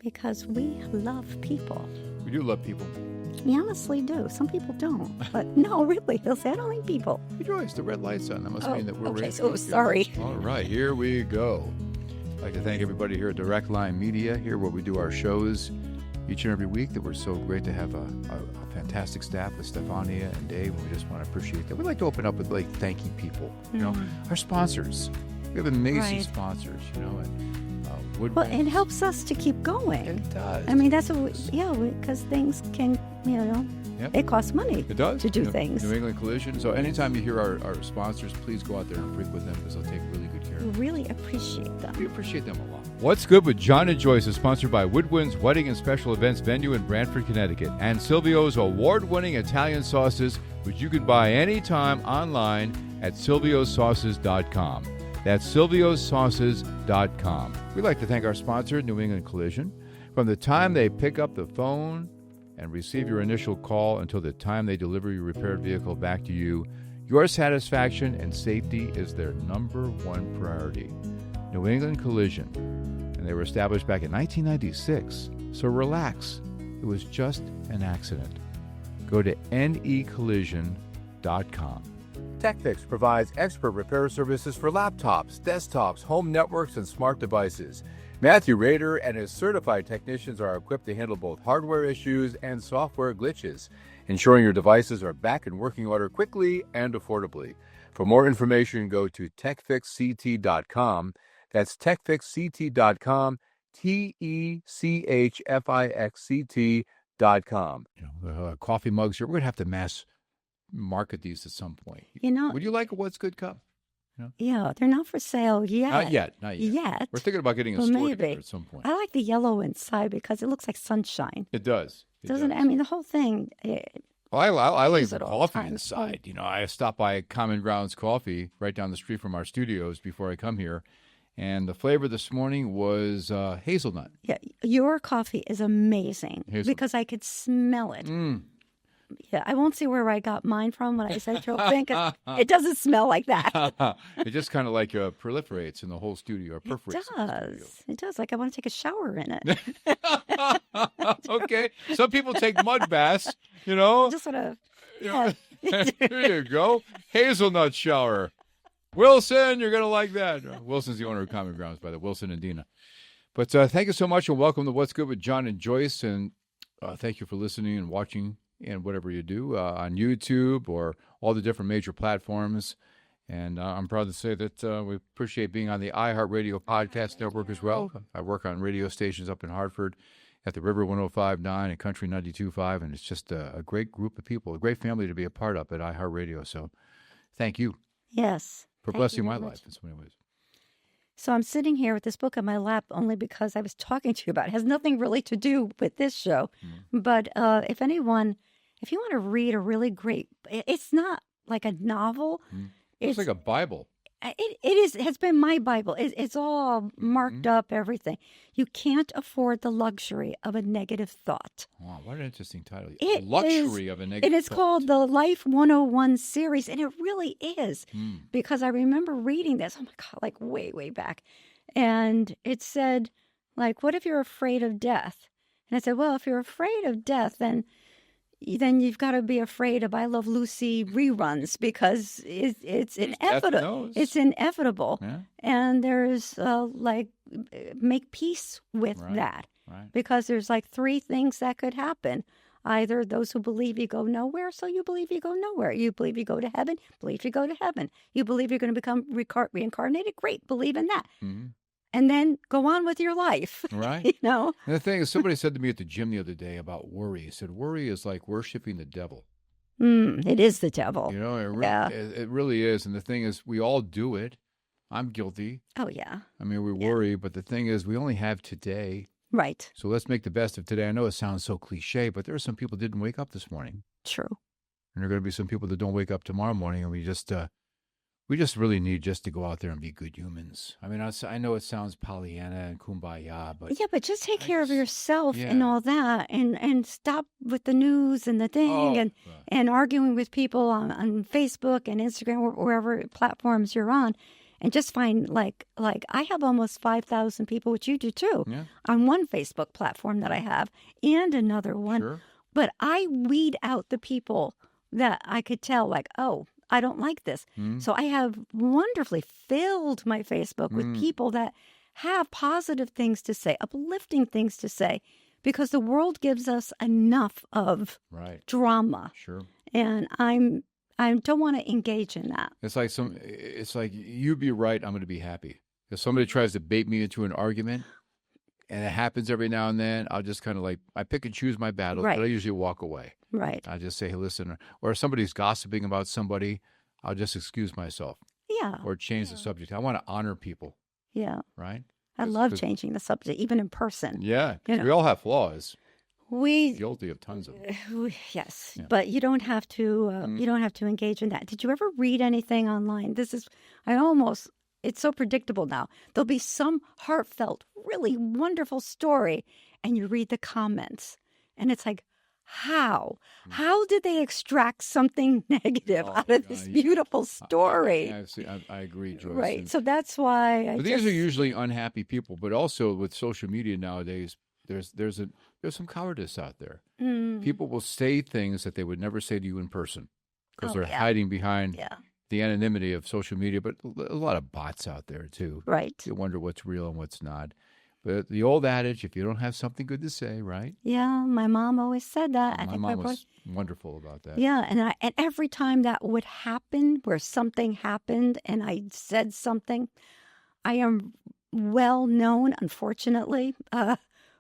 because we love people. We do love people. We honestly do. Some people don't. But no, really, they'll say, I don't like people. Hey, Joyce, the red light's on. That must mean that we're ready to go. go. Sorry. All right, here we go. I'd like to thank everybody here at Direct Line Media, here where we do our shows each and every week. That we're so great to have a fantastic staff with Stefania and Dave, and we just want to appreciate that. We'd like to open up with thanking people. You know, our sponsors. We have amazing sponsors, and Woodwinds. Well, it helps us to keep going. It does. I mean, that's what because things can, it costs money. It does. To do things. New England Collision. So anytime you hear our sponsors, please go out there and freak with them because they'll take really good care of you. We really appreciate them. We appreciate them a lot. What's Good with John and Joyce is sponsored by Woodwinds Wedding and Special Events venue in Brantford, Connecticut, and Silvio's award-winning Italian sauces, which you can buy anytime online at silviosauces.com. That's silviosauces.com. We'd like to thank our sponsor, New England Collision. From the time they pick up the phone and receive your initial call until the time they deliver your repaired vehicle back to you, your satisfaction and safety is their number one priority. New England Collision. And they were established back in 1996. So relax. It was just an accident. Go to necollision.com. TechFix provides expert repair services for laptops, desktops, home networks, and smart devices. Matthew Rader and his certified technicians are equipped to handle both hardware issues and software glitches, ensuring your devices are back in working order quickly and affordably. For more information, go to techfixct.com. That's techfixct.com, techfixct.com. Coffee mugs here. We're going to have to mass market these at some point. Would you like a What's Good cup? Yeah, they're not for sale yet. Not yet. We're thinking about getting a store together at some point. I like the yellow inside because it looks like sunshine. It does. Doesn't it? I mean, the whole thing. I like the coffee inside. I stop by Common Grounds Coffee right down the street from our studios before I come here. And the flavor this morning was hazelnut. Yeah, your coffee is amazing because I could smell it. Yeah, I won't say where I got mine from when I said to think it doesn't smell like that. It just kind of proliferates in the whole studio. Or perforates. It does. Like I want to take a shower in it. Okay. Some people take mud baths, Just sort of. There you go. Hazelnut shower. Wilson, you're going to like that. Wilson's the owner of Common Grounds, by the way, Wilson and Dina. But thank you so much and welcome to What's Good with John and Joyce. And thank you for listening and watching and whatever you do on YouTube or all the different major platforms. And I'm proud to say that we appreciate being on the iHeartRadio podcast network as well. I work on radio stations up in Hartford at the River 105.9 and Country 92.5, and it's just a great group of people, a great family to be a part of at iHeartRadio. So thank you. Yes. For blessing my life in so many ways. So I'm sitting here with this book on my lap only because I was talking to you about it. It has nothing really to do with this show. But if you want to read a really great, it's not like a novel. It's like a Bible. It has been my Bible. It's all marked up, everything. You can't afford the luxury of a negative thought. Wow, what an interesting title. The luxury of a negative thought. And it's called the Life 101 series, and it really is. Because I remember reading this, oh my God, like way, way back. And it said, what if you're afraid of death? And I said, well, if you're afraid of death, then you've got to be afraid of I Love Lucy reruns because it's inevitable. It's inevitable. Yeah. And there's make peace with that. Right. Because there's three things that could happen. Either those who believe you go nowhere, so you believe you go nowhere. You believe you go to heaven, believe you go to heaven. You believe you're going to become reincarnated, great, believe in that. And then go on with your life. Right. And the thing is, somebody said to me at the gym the other day about worry. He said, worry is like worshiping the devil. It is the devil. It really is. And the thing is, we all do it. I'm guilty. Oh, yeah. I mean, we worry, but the thing is, we only have today. Right. So let's make the best of today. I know it sounds so cliche, but there are some people that didn't wake up this morning. True. And there are going to be some people that don't wake up tomorrow morning, and we just really need just to go out there and be good humans. I mean, I know it sounds Pollyanna and kumbaya, but... Yeah, but just take care of yourself and all that, and stop with the news and the thing, and arguing with people on Facebook and Instagram or wherever platforms you're on, and just find like I have almost 5,000 people, which you do too, Yeah. on one Facebook platform that I have and another one. Sure. But I weed out the people that I could tell, like, oh, I don't like this. So I have wonderfully filled my Facebook with people that have positive things to say, uplifting things to say, because the world gives us enough of drama. Sure. And I don't want to engage in that. It's like you be right, I'm going to be happy. If somebody tries to bait me into an argument, and it happens every now and then, I'll just kind of like, I pick and choose my battles, but I usually walk away. Right. I just say, hey, listen, or if somebody's gossiping about somebody, I'll just excuse myself. Yeah. Or change the subject. I want to honor people. Yeah. Right? I love changing the subject, even in person. Yeah. We all have flaws. We guilty of tons of them. Yes, but you don't have to. You don't have to engage in that. Did you ever read anything online? It's so predictable now. There'll be some heartfelt, really wonderful story, and you read the comments, and it's like, how did they extract something negative out of this beautiful story? I agree, Joyce. Right. So that's why. These are usually unhappy people, but also with social media nowadays, there's some cowardice out there. People will say things that they would never say to you in person because they're hiding behind the anonymity of social media. But a lot of bots out there too. Right. You wonder what's real and what's not. But the old adage, if you don't have something good to say, right? Yeah, my mom always said that. My mom was wonderful about that. Yeah, and every time that would happen, where something happened and I said something, I am well known, unfortunately,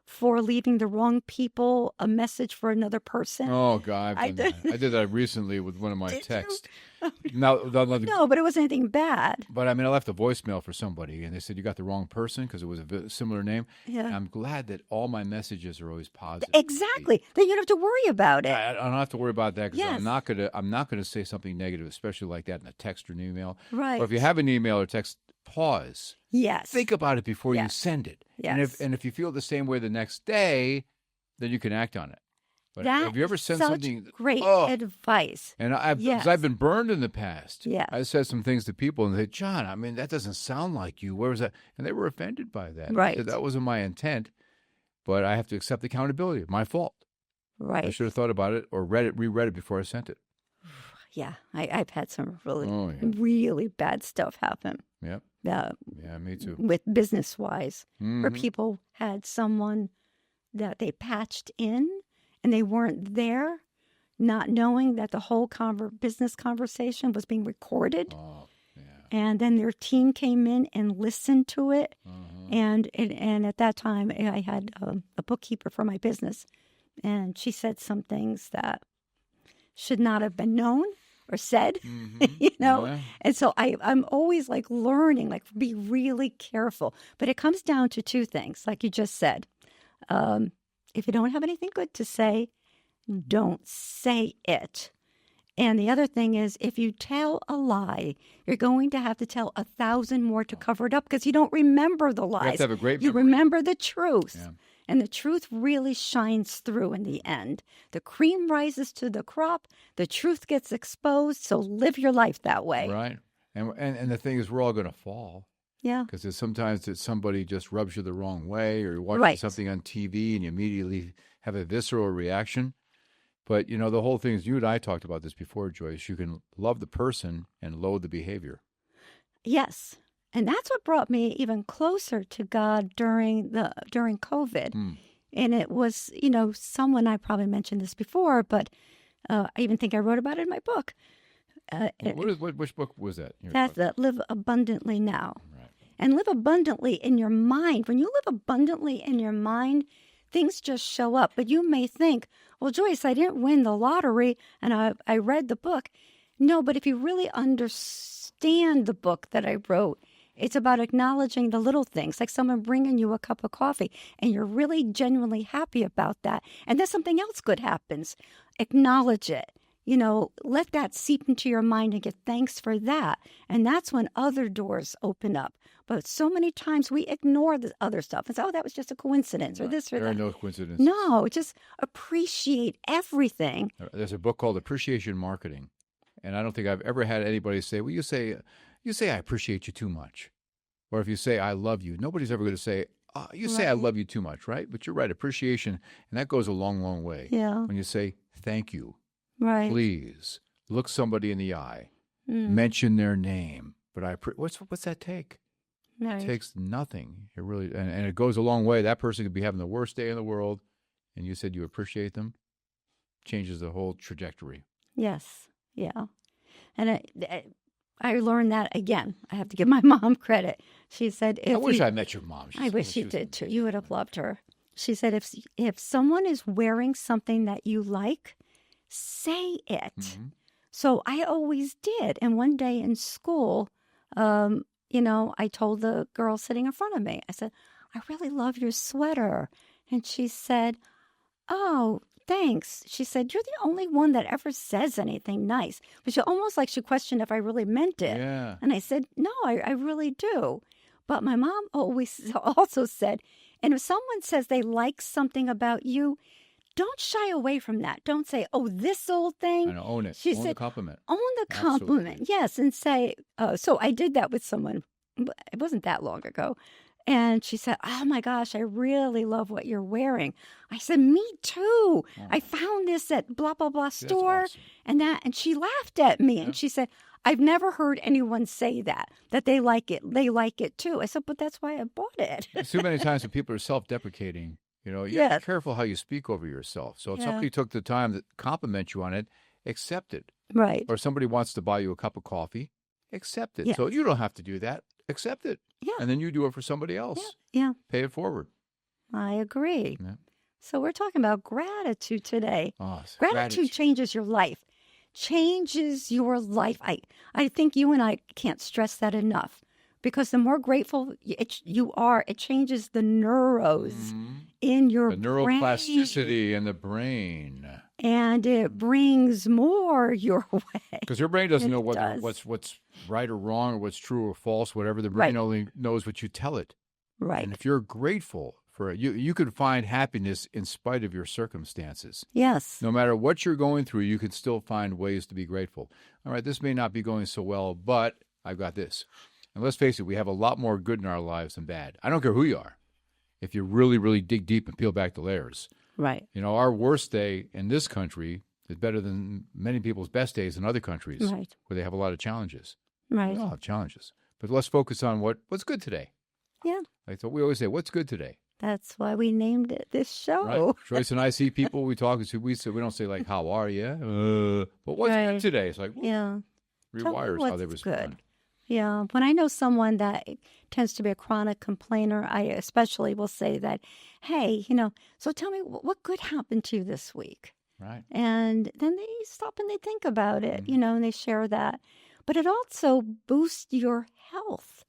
for leaving the wrong people a message for another person. Oh, God, I did that recently with one of my texts. No, but it wasn't anything bad. But I mean, I left a voicemail for somebody, and they said you got the wrong person because it was a similar name. Yeah, and I'm glad that all my messages are always positive. Exactly. Then you don't have to worry about it. I don't have to worry about that because I'm not gonna say something negative, especially like that in a text or an email. Right. Or if you have an email or text, pause. Yes. Think about it before you send it. Yes. And if you feel the same way the next day, then you can act on it. But have you ever sent something? Great advice. And I've been burned in the past. Yeah. I said some things to people and they said, John, I mean, that doesn't sound like you. Where was that? And they were offended by that. Right. That wasn't my intent, but I have to accept accountability. My fault. Right. I should have thought about it or reread it before I sent it. Yeah. I've had some really bad stuff happen. Yep. Yeah, me too. With business-wise, where people had someone that they patched in and they weren't there, not knowing that the whole business conversation was being recorded. Oh, yeah. And then their team came in and listened to it. And at that time, I had a bookkeeper for my business, and she said some things that should not have been known or said, Yeah. And so I'm always like learning, like be really careful. But it comes down to two things, like you just said. If you don't have anything good to say, don't say it. And the other thing is, if you tell a lie, you're going to have to tell 1,000 more to cover it up because you don't remember the lies. You have to have a great memory. You remember the truth. Yeah. And the truth really shines through in the end. The cream rises to the crop. The truth gets exposed. So live your life that way. Right. And the thing is, we're all going to fall. Yeah. Because sometimes somebody just rubs you the wrong way, or you're watching something on TV and you immediately have a visceral reaction. But, the whole thing is, you and I talked about this before, Joyce. You can love the person and loathe the behavior. Yes. And that's what brought me even closer to God during COVID. And it was, someone, I probably mentioned this before, but I even think I wrote about it in my book. Which book was that? That's Live Abundantly Now. Right. And live abundantly in your mind. When you live abundantly in your mind, things just show up. But you may think, well, Joyce, I didn't win the lottery and I read the book. No, but if you really understand the book that I wrote, it's about acknowledging the little things, like someone bringing you a cup of coffee, and you're really genuinely happy about that. And then something else good happens. Acknowledge it. Let that seep into your mind and get thanks for that. And that's when other doors open up. But so many times we ignore the other stuff and say, oh, that was just a coincidence or this or that. There are no coincidences. No, just appreciate everything. There's a book called Appreciation Marketing. And I don't think I've ever had anybody say, well, you say, You say, I appreciate you too much. Or if you say, I love you, nobody's ever going to say, you say, I love you too much, right? But you're right, appreciation, and that goes a long, long way. Yeah. When you say, thank you, Right. please, look somebody in the eye, mention their name. But what's that take? Right. It takes nothing. It really, and it goes a long way. That person could be having the worst day in the world, and you said you appreciate them, changes the whole trajectory. Yes. Yeah. And I learned that again. I have to give my mom credit. She said, I wish I met your mom. I wish you did too. You would have loved her. She said, if someone is wearing something that you like, say it. Mm-hmm. So I always did. And one day in school, I told the girl sitting in front of me, I said, I really love your sweater. And she said, oh, thanks. She said, you're the only one that ever says anything nice. But she almost like she questioned if I really meant it. Yeah. And I said, no, I really do. But my mom always also said, and if someone says they like something about you, don't shy away from that. Don't say, oh, this old thing. And own it. She own said, the compliment. Own the compliment. Absolutely. Yes. And say, so I did that with someone. It wasn't that long ago. And she said, oh, my gosh, I really love what you're wearing. I said, me too. Oh. I found this at blah, blah, blah store. Awesome. And she laughed at me. Yeah. And she said, I've never heard anyone say that they like it. They like it too. I said, but that's why I bought it. Too many times when people are self-deprecating, you have to be careful how you speak over yourself. So if somebody took the time to compliment you on it, accept it. Right. Or somebody wants to buy you a cup of coffee, accept it. Yes. So you don't have to do that. Accept it. Yeah. And then you do it for somebody else. Yeah. Pay it forward. I agree. Yeah. So we're talking about gratitude today. Oh, gratitude changes your life. Changes your life. I think you and I can't stress that enough. Because the more grateful you are, it changes the neuros in your brain. The neuroplasticity in the brain. And it brings more your way. Because your brain doesn't know what's right or wrong or what's true or false, whatever. The brain only knows what you tell it. Right. And if you're grateful for it, you can find happiness in spite of your circumstances. Yes. No matter what you're going through, you can still find ways to be grateful. All right, this may not be going so well, but I've got this. And let's face it, we have a lot more good in our lives than bad. I don't care who you are. If you really, really dig deep and peel back the layers. Right. Our worst day in this country is better than many people's best days in other countries. Right. Where they have a lot of challenges. Right. We all have challenges. But let's focus on what's good today. Yeah. Like we always say, what's good today? That's why we named it this show. Right. Joyce and I see people, we talk, we don't say like, how are you? But what's good today? It's like, rewires how they respond. Good. Yeah. When I know someone that tends to be a chronic complainer, I especially will say that, hey, so tell me what good happened to you this week? Right. And then they stop and they think about it, and they share that. But it also boosts your health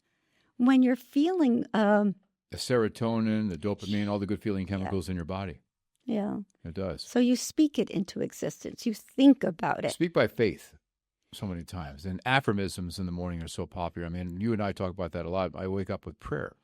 when you're feeling... the serotonin, the dopamine, all the good feeling chemicals in your body. Yeah. It does. So you speak it into existence. You think about it. Speak by faith. So many times. And aphorisms in the morning are so popular. I mean, you and I talk about that a lot. I wake up with prayer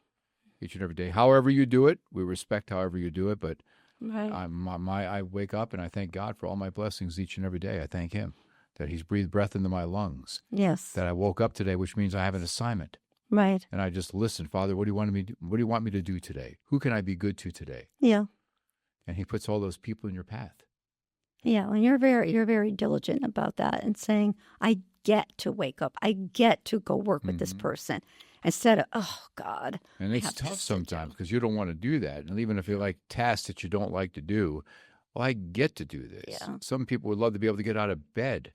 each and every day. However you do it, we respect however you do it. But I wake up and I thank God for all my blessings each and every day. I thank Him that He's breathed breath into my lungs. Yes. That I woke up today, which means I have an assignment. Right. And I just listen, Father, what do you want me to do today? Who can I be good to today? Yeah. And He puts all those people in your path. Yeah, and you're very diligent about that and saying, I get to wake up. I get to go work with this person instead of, oh, God. And it's tough sometimes because you don't want to do that. And even if you're like tasks that you don't like to do, well, I get to do this. Yeah. Some people would love to be able to get out of bed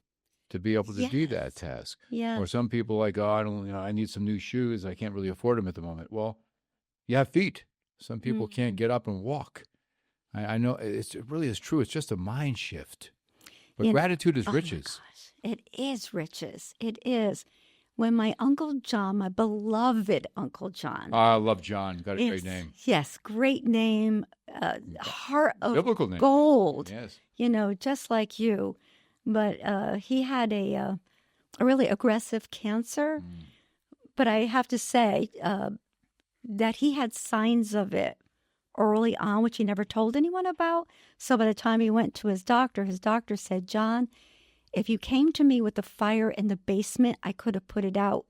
to be able to do that task. Yeah. Or some people like, oh, I need some new shoes. I can't really afford them at the moment. Well, you have feet. Some people can't get up and walk. I know it really is true. It's just a mind shift. But gratitude is riches. It is riches. It is. When my Uncle John, my beloved Uncle John. I love John. Got a great name. Yes, great name. Heart of biblical name. Gold. Yes. Just like you. But he had a really aggressive cancer. But I have to say that he had signs of it early on, which he never told anyone about. So by the time he went to his doctor said, John, if you came to me with the fire in the basement, I could have put it out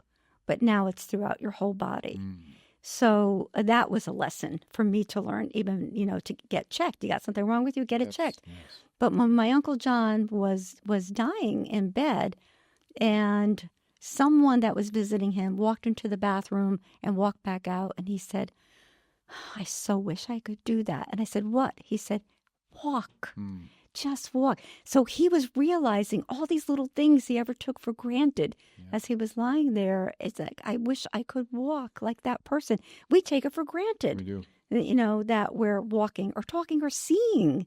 but now it's throughout your whole body. So that was a lesson for me to learn, even, to get checked. You got something wrong with you, get it checked. Yes. But when my Uncle John was dying in bed, and someone that was visiting him walked into the bathroom and walked back out, and he said, I so wish I could do that. And I said, what? He said, walk. Just walk. So he was realizing all these little things he ever took for granted as he was lying there. It's like, I wish I could walk like that person. We take it for granted. We do. That we're walking or talking or seeing,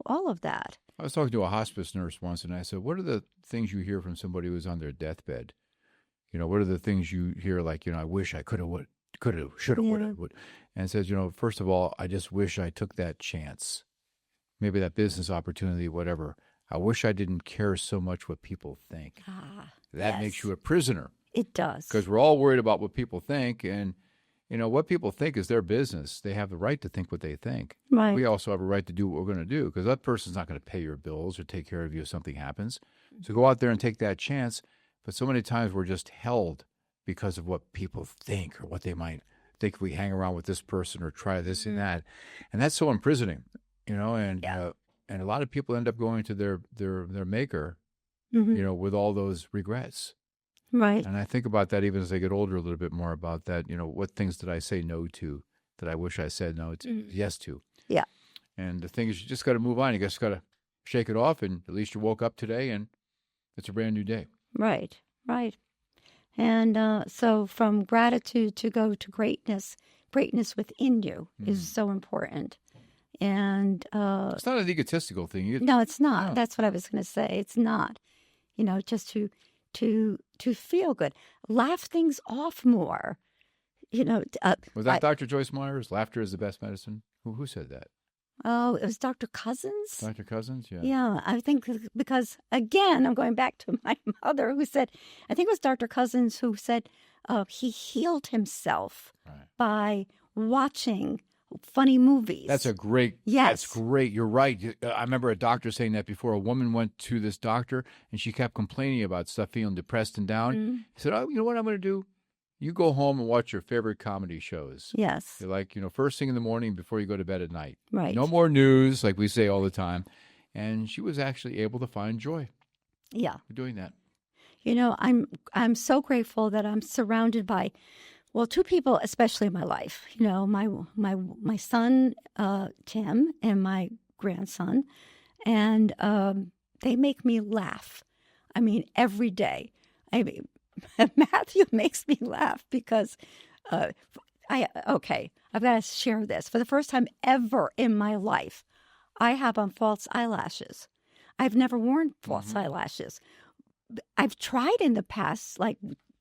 all of that. I was talking to a hospice nurse once, and I said, what are the things you hear from somebody who's on their deathbed? What are the things you hear like, I wish I could have, should have, would have, would. And it says, first of all, I just wish I took that chance. Maybe that business opportunity, whatever. I wish I didn't care so much what people think. That makes you a prisoner. It does. Because we're all worried about what people think, and what people think is their business. They have the right to think what they think. Right. We also have a right to do what we're going to do, because that person's not going to pay your bills or take care of you if something happens. So go out there and take that chance. But so many times we're just held because of what people think or what they might think if we hang around with this person or try this and that. And that's so imprisoning, and a lot of people end up going to their maker, with all those regrets. Right. And I think about that even as I get older a little bit more about that, what things did I say no to that I wish I said no to, yes to. Yeah. And the thing is, you just got to move on. You just got to shake it off, and at least you woke up today, and it's a brand new day. Right. And so from gratitude to go to greatness within you is so important. And it's not an egotistical thing. No, it's not. No. That's what I was going to say. It's not. Just to feel good, laugh things off more. Was that Dr. Joyce Meyer's? Laughter is the best medicine. Who said that? Oh, it was Dr. Cousins. Dr. Cousins, yeah. Yeah, I think because, again, I'm going back to my mother who said, I think it was Dr. Cousins who said he healed himself by watching funny movies. That's a great, That's great. You're right. I remember a doctor saying that before. A woman went to this doctor, and she kept complaining about stuff, feeling depressed and down. He said, you know what I'm going to do? You go home and watch your favorite comedy shows. Yes. You're like, first thing in the morning before you go to bed at night. Right. No more news, like we say all the time. And she was actually able to find joy. Yeah. For doing that. I'm so grateful that I'm surrounded by, two people, especially in my life. My son, Tim, and my grandson. And they make me laugh. Every day. Matthew makes me laugh because I've got to share this. For the first time ever in my life, I have on false eyelashes. I've never worn false eyelashes. I've tried in the past,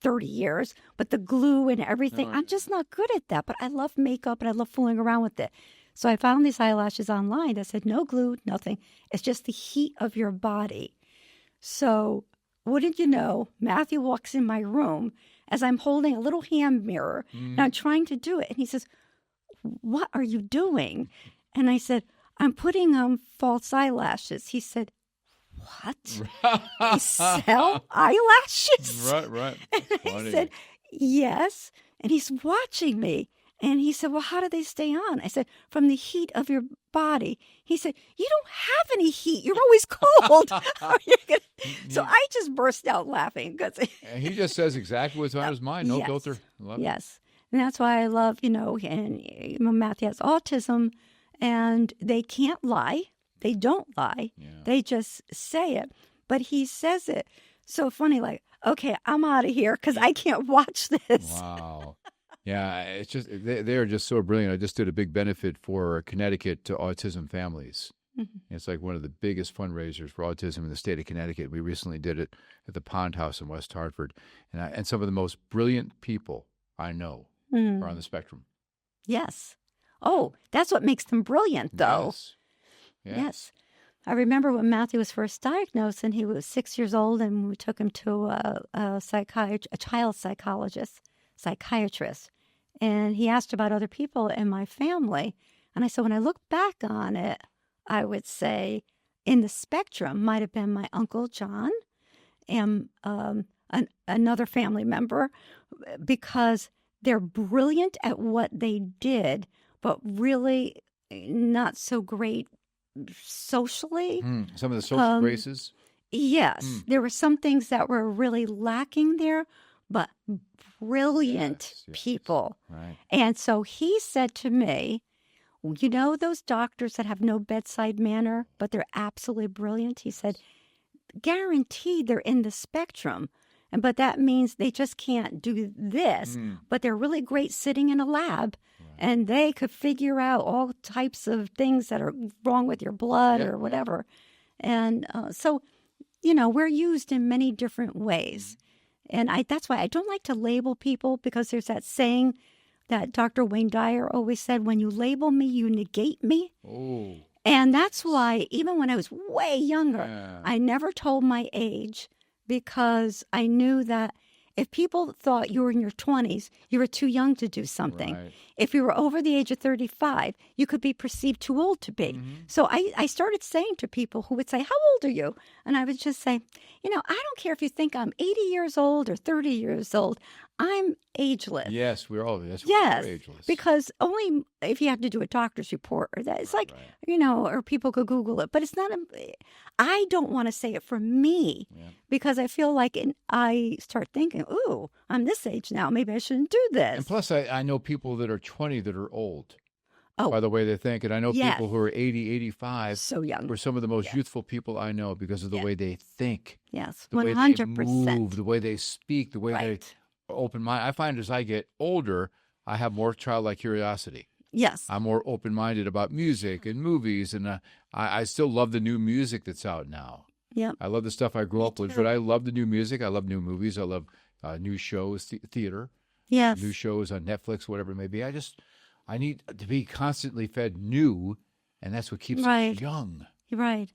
30 years, but the glue and everything, I'm just not good at that. But I love makeup and I love fooling around with it. So I found these eyelashes online that said no glue, nothing. It's just the heat of your body. So wouldn't you know, Matthew walks in my room as I'm holding a little hand mirror and I'm trying to do it. And he says, what are you doing? And I said, I'm putting on false eyelashes. He said, what? They sell eyelashes? Right. And I said, yes. And he's watching me. And he said, well, how do they stay on? I said, from the heat of your body. He said, you don't have any heat. You're always cold. So I just burst out laughing. And he just says exactly what's on his mind. No filter. Love it. Yes. And that's why I love, and Matthew has autism, and they can't lie. They don't lie. Yeah. They just say it. But he says it so funny, okay, I'm out of here because I can't watch this. Wow. Yeah, it's just they are just so brilliant. I just did a big benefit for Connecticut to autism families. It's like one of the biggest fundraisers for autism in the state of Connecticut. We recently did it at the Pond House in West Hartford, and some of the most brilliant people I know are on the spectrum. Yes. Oh, that's what makes them brilliant, though. Yes. I remember when Matthew was first diagnosed, and he was 6 years old, and we took him to a child psychiatrist, and he asked about other people in my family. And I said, when I look back on it, I would say in the spectrum might have been my Uncle John and another family member because they're brilliant at what they did, but really not so great socially. Some of the social graces? Yes. There were some things that were really lacking there, but brilliant people. Right. And so he said to me, you know those doctors that have no bedside manner, but they're absolutely brilliant? He said, guaranteed they're in the spectrum. But that means they just can't do this, but they're really great sitting in a lab, and they could figure out all types of things that are wrong with your blood or whatever. And so, we're used in many different ways. And that's why I don't like to label people, because there's that saying that Dr. Wayne Dyer always said, when you label me, you negate me. Oh. And that's why, even when I was way younger, I never told my age, because I knew that if people thought you were in your 20s, you were too young to do something. Right. If you were over the age of 35, you could be perceived too old to be. So I started saying to people who would say, how old are you? And I would just say, I don't care if you think I'm 80 years old or 30 years old. I'm ageless. Yes, we're all ageless. Because only if you have to do a doctor's report or that, it's like, or people could Google it. But it's not, I don't want to say it for me because I feel like I start thinking, ooh, I'm this age now. Maybe I shouldn't do this. And plus, I know people that are 20 that are old. By the way they think. And I know people who are 80, 85. So young. Were some of the most youthful people I know because of the way they think. Yes, 100%. The way they move, the way they speak, the way they open mind. I find as I get older, I have more childlike curiosity. Yes. I'm more open-minded about music and movies, and I still love the new music that's out now. Yep. I love the stuff I grew up with, but I love the new music. I love new movies. I love new shows, theater. Yes. New shows on Netflix, whatever it may be. I need to be constantly fed new, and that's what keeps us young. Right.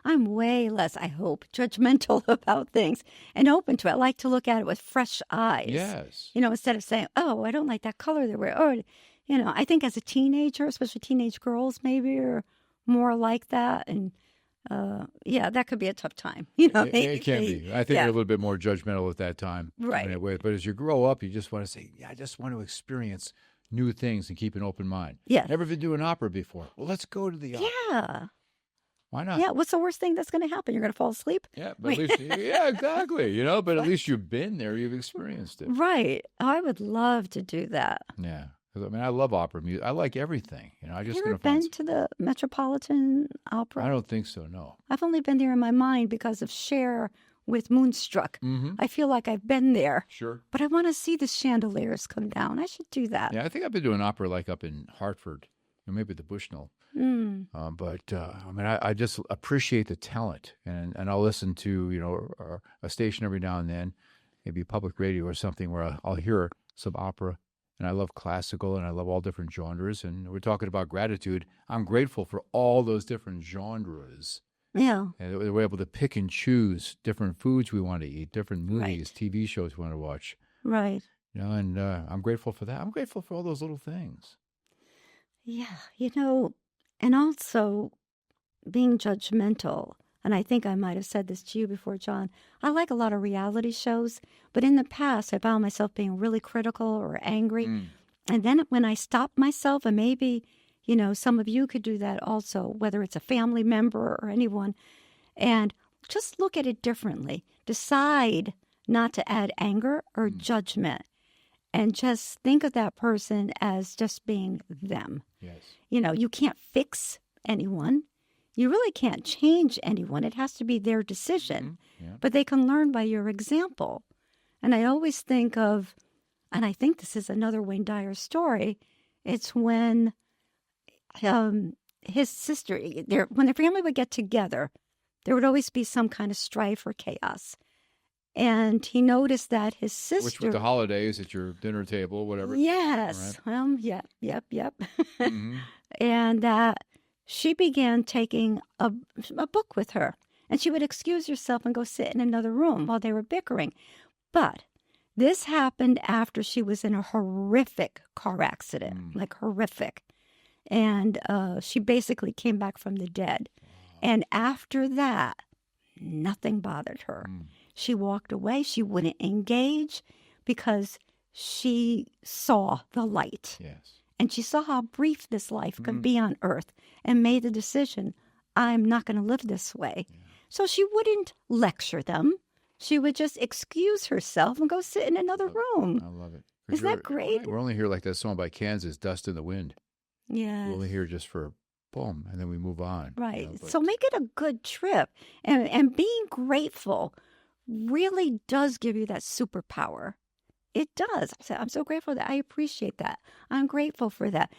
I'm way less, I hope, judgmental about things and open to it. I like to look at it with fresh eyes. Yes. Instead of saying, oh, I don't like that color they're wearing. Or, I think as a teenager, especially teenage girls maybe are more like that. And, that could be a tough time. It can be. I think you're a little bit more judgmental at that time. Right. But as you grow up, you just want to say, I just want to experience new things and keep an open mind. Yeah. Never been to an opera before. Well, let's go to the opera. Yeah. Why not? Yeah. What's the worst thing that's going to happen? You're going to fall asleep? Yeah, but at least, exactly. But at least you've been there. You've experienced it. Right. I would love to do that. Yeah. I love opera music. I like everything. I just ever been to the Metropolitan Opera? I don't think so, no. I've only been there in my mind because of Cher with Moonstruck. I feel like I've been there. Sure. But I want to see the chandeliers come down. I should do that. Yeah, I think I've been to an opera like up in Hartford, or maybe the Bushnell. I just appreciate the talent, and I'll listen to a station every now and then, maybe public radio or something where I'll hear some opera. And I love classical, and I love all different genres. And we're talking about gratitude. I'm grateful for all those different genres. Yeah. And we're able to pick and choose different foods we want to eat, different movies, TV shows we want to watch. Right. And I'm grateful for that. I'm grateful for all those little things. Yeah. And also being judgmental. And I think I might have said this to you before, John. I like a lot of reality shows, but in the past, I found myself being really critical or angry. And then when I stopped myself, and maybe, some of you could do that also, whether it's a family member or anyone, and just look at it differently. Decide not to add anger or judgment, and just think of that person as just being them. Yes. You can't fix anyone. You really can't change anyone. It has to be their decision. But they can learn by your example. And I always think of, and I think this is another Wayne Dyer story, it's when his sister, when the family would get together, there would always be some kind of strife or chaos. And he noticed that his sister... Which with the holidays at your dinner table, whatever. Yes. Right. Yep. And she began taking a book with her, and she would excuse herself and go sit in another room while they were bickering. But this happened after she was in a horrific car accident, like horrific. And she basically came back from the dead. And after that, nothing bothered her. She walked away. She wouldn't engage because she saw the light. Yes. And she saw how brief this life could be on earth and made the decision, I'm not going to live this way. Yeah. So she wouldn't lecture them. She would just excuse herself and go sit in another room. I love it. Isn't that great? We're only here like that song by Kansas, Dust in the Wind. Yeah. We're only here just for boom, and then we move on. Right. You know, So make it a good trip. And being grateful really does give you that superpower. It does. I'm so grateful that I appreciate that. I'm grateful for that.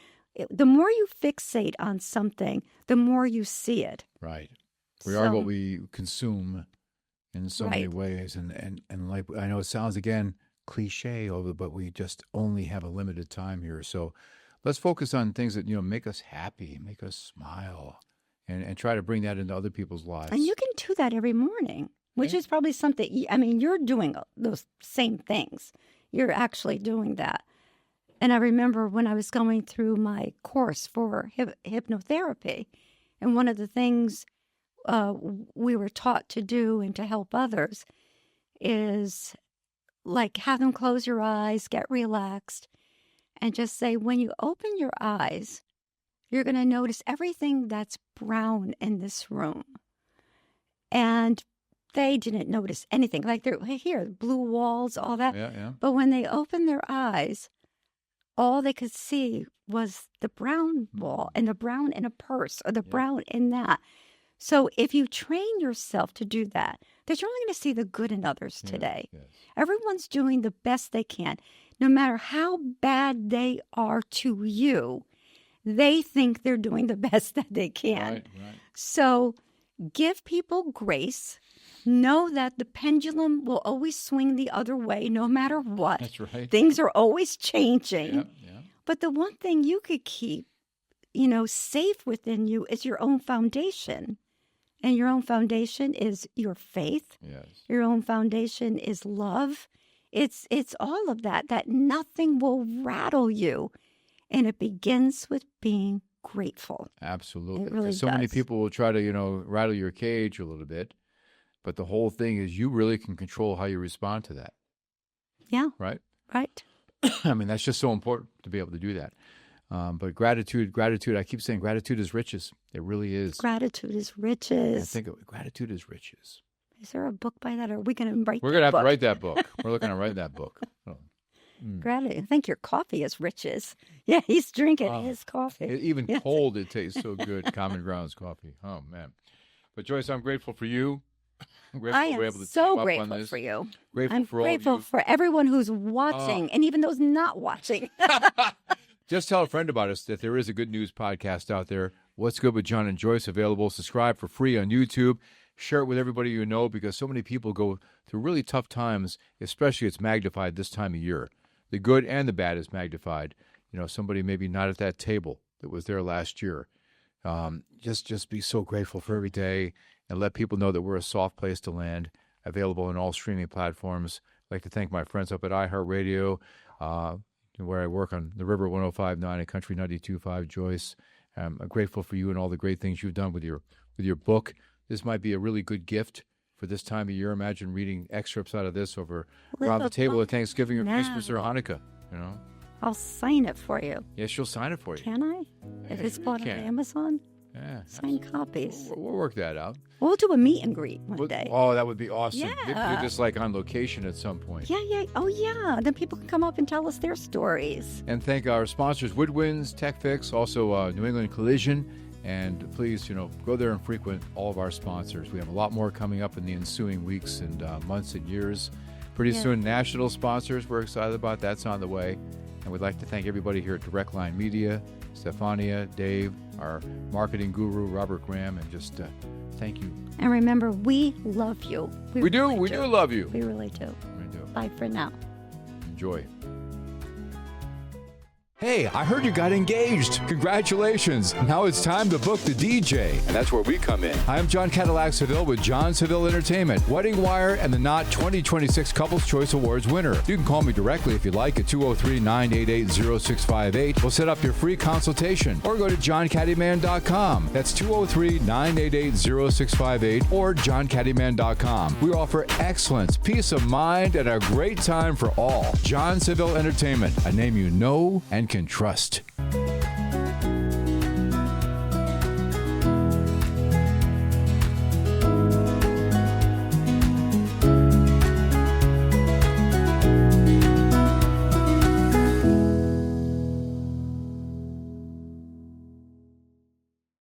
The more you fixate on something, the more you see it. Right. We are what we consume in so many ways. And like, I know it sounds, again, cliche, but we just only have a limited time here. So let's focus on things that, make us happy, make us smile, and try to bring that into other people's lives. And you can do that every morning, which is probably something, you're doing those same things. You're actually doing that. And I remember when I was going through my course for hypnotherapy, and one of the things we were taught to do and to help others is like have them close your eyes, get relaxed, and just say, when you open your eyes, you're going to notice everything that's brown in this room. And they didn't notice anything. Like they're here, blue walls, all that. Yeah. But when they opened their eyes, all they could see was the brown wall and the brown in a purse or the brown in that. So if you train yourself to do that, that you're only going to see the good in others today. Yes. Everyone's doing the best they can. No matter how bad they are to you, they think they're doing the best that they can. Right. So give people grace. Know that the pendulum will always swing the other way no matter what. That's right. Things are always changing. Yeah. But the one thing you could keep, safe within you is your own foundation. And your own foundation is your faith. Yes. Your own foundation is love. It's all of that nothing will rattle you. And it begins with being grateful. Absolutely. It really so does. many people will try to, rattle your cage a little bit. But the whole thing is you really can control how you respond to that. Yeah. Right? Right. That's just so important to be able to do that. But gratitude, I keep saying gratitude is riches. It really is. Gratitude is riches. I think gratitude is riches. Is there a book by that? Or are we going to write We're going to have to write that book. We're looking to write that book. Gratitude. I think your coffee is riches. Yeah, he's drinking his coffee. Even cold, it tastes so good. Common Grounds coffee. Oh, man. But Joyce, I'm grateful for you. I am so grateful for you. I'm grateful for everyone who's watching and even those not watching. Just tell a friend about us that there is a good news podcast out there. What's Good with John and Joyce, available. Subscribe for free on YouTube. Share it with everybody you know, because so many people go through really tough times, especially it's magnified this time of year. The good and the bad is magnified. Somebody maybe not at that table that was there last year. Just be so grateful for every day and let people know that we're a soft place to land, available on all streaming platforms. I'd like to thank my friends up at iHeartRadio, where I work on the River 105.9 and Country 92.5, Joyce. I'm grateful for you and all the great things you've done with your book. This might be a really good gift for this time of year. Imagine reading excerpts out of this around the table at Thanksgiving or Christmas or Hanukkah. I'll sign it for you. Yes, she'll sign it for you. Can I? If it's bought on Amazon? Yeah. Sign copies. We'll work that out. We'll do a meet and greet one day. Oh, that would be awesome. Yeah. Maybe do this like on location at some point. Yeah. Oh, yeah. Then people can come up and tell us their stories. And thank our sponsors, Woodwinds, TechFix, also New England Collision. And please, go there and frequent all of our sponsors. We have a lot more coming up in the ensuing weeks and months and years. Pretty soon, national sponsors we're excited about. That's on the way. And we'd like to thank everybody here at Direct Line Media, Stefania, Dave, our marketing guru, Robert Graham, and just thank you. And remember, we love you. We do love you. We really do. We do. Bye for now. Enjoy. Hey, I heard you got engaged. Congratulations. Now it's time to book the DJ, and that's where we come in. I'm John Cadillac Seville with John Seville Entertainment, Wedding Wire, and the Knot 2026 Couples Choice Awards winner. You can call me directly if you like at 203-988-0658. We'll set up your free consultation, or go to johncaddyman.com. That's 203-988-0658 or johncaddyman.com. We offer excellence, peace of mind, and a great time for all. John Seville Entertainment, a name you know and can trust.